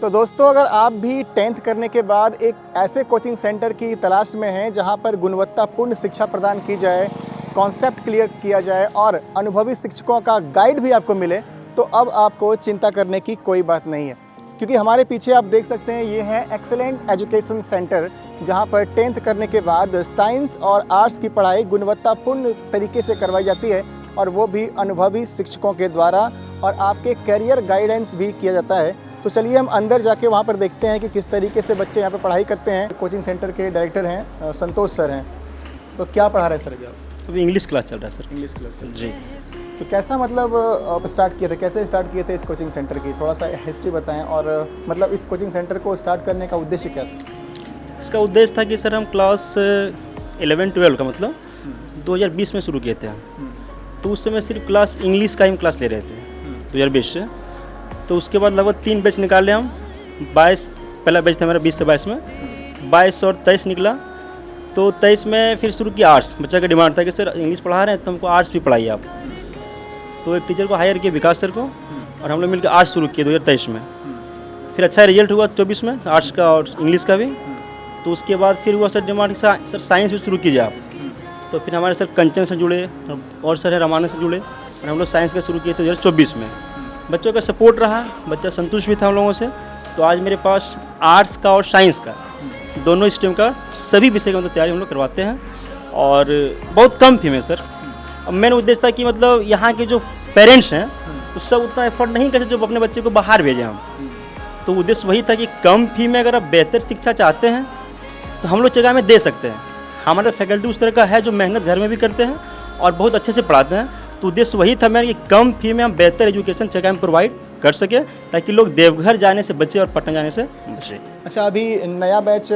तो दोस्तों, अगर आप भी 10th करने के बाद एक ऐसे कोचिंग सेंटर की तलाश में हैं जहां पर गुणवत्तापूर्ण शिक्षा प्रदान की जाए, कॉन्सेप्ट क्लियर किया जाए और अनुभवी शिक्षकों का गाइड भी आपको मिले, तो अब आपको चिंता करने की कोई बात नहीं है। क्योंकि हमारे पीछे आप देख सकते हैं, ये है एक्सेलेंट एजुकेशन सेंटर, जहां पर 10th करने के बाद साइंस और आर्ट्स की पढ़ाई गुणवत्तापूर्ण तरीके से करवाई जाती है, और वो भी अनुभवी शिक्षकों के द्वारा, और आपके करियर गाइडेंस भी किया जाता है। तो चलिए हम अंदर जाके वहाँ पर देखते हैं कि किस तरीके से बच्चे यहाँ पर पढ़ाई करते हैं। कोचिंग सेंटर के डायरेक्टर हैं संतोष सर हैं। तो क्या पढ़ा रहे हैं सर अभी आप? अभी इंग्लिश क्लास चल रहा है सर। इंग्लिश क्लास चल रहा है जी। तो कैसा मतलब आप स्टार्ट किए थे, कैसे स्टार्ट किए थे इस कोचिंग सेंटर की? थोड़ा सा हिस्ट्री बताएं, और मतलब इस कोचिंग सेंटर को स्टार्ट करने का उद्देश्य क्या था? इसका उद्देश्य था कि सर हम क्लास 11-12 का मतलब 2020 में शुरू किए थे हम। तो उस समय सिर्फ क्लास इंग्लिश का ही क्लास ले रहे थे 2020 से। तो उसके बाद लगभग 3 बैच निकाले हम। 22 पहला बैच था मेरा 20 से 22 में, 22 और 23 निकला। तो 23 में फिर शुरू किया आर्ट्स। बच्चा का डिमांड था कि सर इंग्लिश पढ़ा रहे हैं तो हमको आर्ट्स भी पढ़ाइए आप। तो एक टीचर को हायर किया, विकास सर को, और हम लोग मिलकर आर्ट्स शुरू किए 2023 में। फिर अच्छा रिजल्ट हुआ 24 में आर्ट्स का और इंग्लिश का भी। तो उसके बाद फिर हुआ सर डिमांड सर साइंस भी शुरू कीजिए आप। तो फिर हमारे सर कंचन से जुड़े और सर है रमाना से जुड़े, और हम लोग साइंस का शुरू किए थे 2024 में। बच्चों का सपोर्ट रहा, बच्चा संतुष्ट भी था हम लोगों से। तो आज मेरे पास आर्ट्स का और साइंस का दोनों स्ट्रीम का सभी विषय का मतलब तैयारी हम लोग करवाते हैं, और बहुत कम फी में सर। अब मेन उद्देश्य था कि मतलब यहाँ के जो पेरेंट्स हैं उस सब उतना एफर्ट नहीं करते जो अपने बच्चे को बाहर भेजें हम। तो उद्देश्य वही था कि कम फी में अगर आप बेहतर शिक्षा चाहते हैं तो हम लोग जगह में दे सकते हैं। हमारा फैकल्टी उस तरह का है जो मेहनत घर में भी करते हैं और बहुत अच्छे से पढ़ाते हैं। तो उद्देश्य वही था मेरा कि कम फी में हम बेहतर एजुकेशन जगह में प्रोवाइड कर सके, ताकि लोग देवघर जाने से बचे और पटना जाने से बचे। अच्छा, अभी नया बैच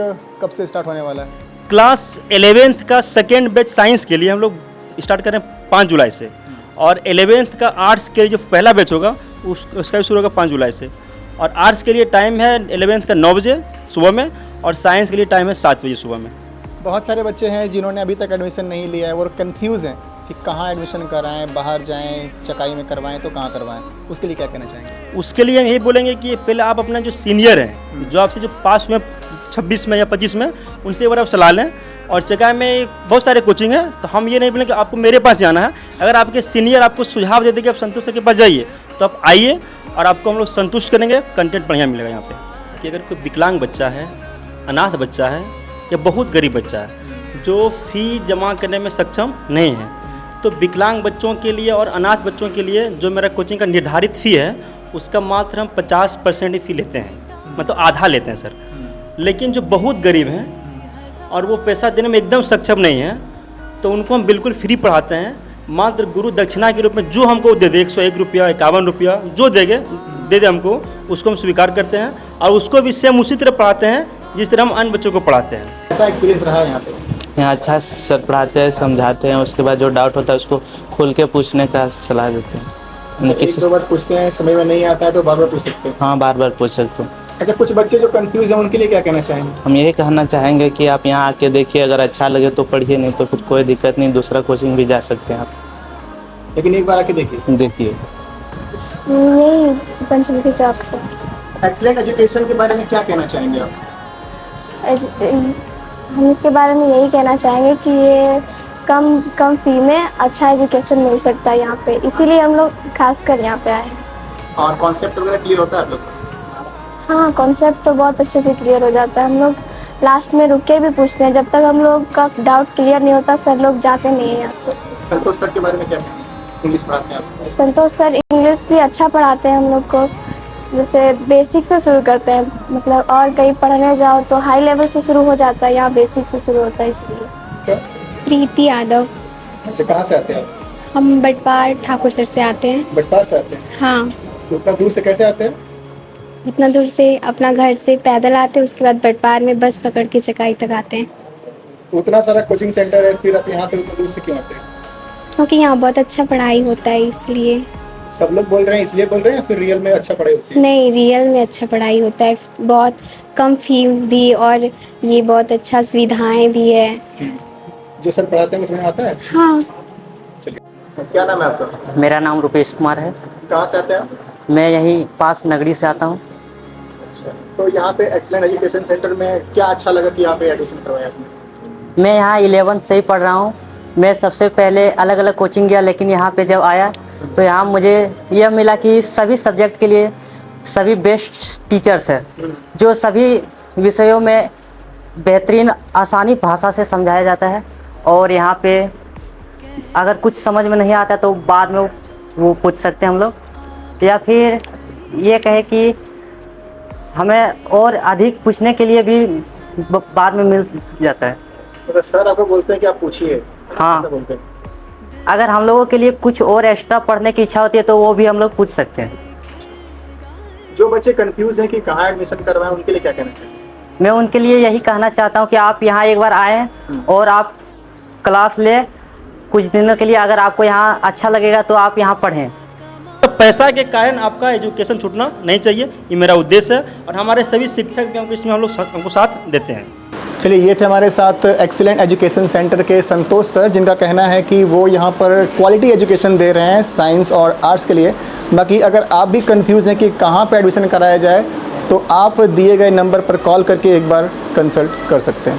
कब से स्टार्ट होने वाला है? क्लास 11th का सेकेंड बैच साइंस के लिए हम लोग स्टार्ट कर रहे हैं 5 जुलाई से, और 11th का आर्ट्स के लिए जो पहला बैच होगा उसका भी शुरू होगा 5 जुलाई से। और आर्ट्स के लिए टाइम है 11th का 9 बजे सुबह में, और साइंस के लिए टाइम है 7 बजे सुबह में। बहुत सारे बच्चे हैं जिन्होंने अभी तक एडमिशन नहीं लिया है, वो कंफ्यूज हैं कि कहाँ एडमिशन कराएं, बाहर जाएं, चकाई में करवाएं तो कहाँ करवाएं। उसके लिए क्या कहना चाहेंगे? उसके लिए हम यही बोलेंगे कि पहले आप अपना जो सीनियर हैं, जो आपसे जो पास हुए 26 में या 25 में, उनसे एक बार आप सलाह लें। और जगह में बहुत सारे कोचिंग है, तो हम ये नहीं बोलेंगे कि आपको मेरे पास जाना है। अगर आपके सीनियर आपको सुझाव देते कि आप संतोष सर के पास जाइए, तो आप आइए और आपको हम लोग संतुष्ट करेंगे, कंटेंट बढ़िया मिलेगा यहाँ पे। कि अगर कोई विकलांग बच्चा है, अनाथ बच्चा है, या बहुत गरीब बच्चा है जो फ़ी जमा करने में सक्षम नहीं है, तो विकलांग बच्चों के लिए और अनाथ बच्चों के लिए जो मेरा कोचिंग का निर्धारित फ़ी है, उसका मात्र हम 50% ही फ़ी लेते हैं, मतलब आधा लेते हैं सर। लेकिन जो बहुत गरीब हैं और वो पैसा देने में एकदम सक्षम नहीं है, तो उनको हम बिल्कुल फ्री पढ़ाते हैं। मात्र गुरु दक्षिणा के रूप में जो हमको दे दे, 101 रुपया, 51 रुपया जो दे दे हमको, उसको हम स्वीकार करते हैं, और उसको भी सेम उसी तरह पढ़ाते हैं जिस तरह हम अन्य बच्चों को पढ़ाते हैं। ऐसा एक्सपीरियंस रहा है यहाँ पे? यहाँ अच्छा सर पढ़ाते हैं, समझाते हैं, उसके बाद जो डाउट होता है उसको खोल के पूछने का सलाह देते हैं। एक दो बार पूछते हैं, समझ में नहीं आता है तो बार बार पूछ सकते हैं? हाँ, बार बार पूछ सकते हैं। अच्छा, कुछ बच्चे जो कंफ्यूज हैं उनके लिए क्या कहना चाहेंगे? हम यही कहना चाहेंगे कि आप यहाँ आके देखिए, अगर अच्छा लगे तो पढ़िए, नहीं तो फिर कोई दिक्कत नहीं, दूसरा कोचिंग भी जा सकते हैं आप। लेकिन एक बार आके देखिए। यही पंचमुखी चौक से। एक्सीलेंट एजुकेशन के बारे में क्या कहना चाहेंगे आप? हम इसके बारे में यही कहना चाहेंगे कि ये कम फी में अच्छा एजुकेशन मिल सकता है यहाँ पे, इसीलिए हम लोग खासकर यहाँ पे आए हैं। और कॉन्सेप्ट वगैरह क्लियर होता है आप लोग का? हाँ, कॉन्सेप्ट तो बहुत अच्छे से क्लियर हो जाता है। हम लोग लास्ट में रुक के भी पूछते हैं, जब तक हम लोग का डाउट क्लियर नहीं होता सर लोग जाते नहीं हैं यहाँ से। संतोष सर के बारे में क्या कहेंगे? इंग्लिश पढ़ाते हैं आप? संतोष सर इंग्लिश भी अच्छा पढ़ाते हैं हम लोग को। जैसे बेसिक से शुरू करते हैं, मतलब और कहीं पढ़ने जाओ तो हाई लेवल से शुरू हो जाता है, यहाँ बेसिक से शुरू होता है, इसलिए। प्रीति यादव। अच्छा, कहाँ से आते हैं आप? हम बटपार ठाकुर सर से आते हैं। बटपार से आते हैं? हाँ। तो उतना दूर से कैसे आते हैं? उतना दूर से अपना घर से पैदल आते हैं, उसके बाद बटपार में बस पकड़ के चकाई तक आते हैं। तो उतना सारा कोचिंग सेंटर है, फिर आप यहाँ पे उतना दूर से क्यों आते हैं? क्योंकि यहाँ बहुत अच्छा पढ़ाई होता है, इसलिए। सब लोग बोल रहे हैं इसलिए बोल रहे हैं, या फिर रियल में अच्छा पढ़ाई होती है? नहीं, रियल में अच्छा पढ़ाई होता है, बहुत कम फी भी, और ये बहुत अच्छा सुविधाएं भी है। जो सर पढ़ाते हैं उसमें आता है? हाँ। चलिए, क्या नाम है आपका? मेरा नाम रुपेश कुमार है। कहाँ से आते हैं आप? मैं यहीं पास नगरी से आता हूँ। अच्छा, तो यहाँ पे एक्सीलेंट एजुकेशन सेंटर में क्या अच्छा लगा कि यहाँ पे एडमिशन करवाया आपने? मैं यहाँ 11th से ही पढ़ रहा हूँ। मैं सबसे पहले अलग अलग कोचिंग गया, लेकिन यहाँ पे जब आया तो यहाँ मुझे यह मिला कि सभी सब्जेक्ट के लिए सभी बेस्ट टीचर्स हैं, जो सभी विषयों में बेहतरीन आसानी भाषा से समझाया जाता है। और यहाँ पे अगर कुछ समझ में नहीं आता तो बाद में वो पूछ सकते हैं हम लोग, या फिर ये कहे कि हमें और अधिक पूछने के लिए भी बाद में मिल जाता है। मतलब सर आपको बोलते हैं कि आप पूछिए? हाँ, ऐसा बोलते हैं। अगर हम लोगों के लिए कुछ और एक्स्ट्रा पढ़ने की इच्छा होती है तो वो भी हम लोग पूछ सकते हैं। जो बच्चे कंफ्यूज हैं कि कहाँ एडमिशन करवाएं, उनके लिए क्या कहना चाहिए? मैं उनके लिए यही कहना चाहता हूँ कि आप यहाँ एक बार आएँ और आप क्लास लें कुछ दिनों के लिए। अगर आपको यहाँ अच्छा लगेगा तो आप यहाँ पढ़ें। तो पैसा के कारण आपका एजुकेशन छूटना नहीं चाहिए, ये मेरा उद्देश्य है। और हमारे सभी शिक्षक भी हमको इसमें हमको साथ देते हैं। चलिए, ये थे हमारे साथ एक्सीलेंट एजुकेशन सेंटर के संतोष सर, जिनका कहना है कि वो यहाँ पर क्वालिटी एजुकेशन दे रहे हैं साइंस और आर्ट्स के लिए। बाकी अगर आप भी कंफ्यूज हैं कि कहाँ पर एडमिशन कराया जाए तो आप दिए गए नंबर पर कॉल करके एक बार कंसल्ट कर सकते हैं।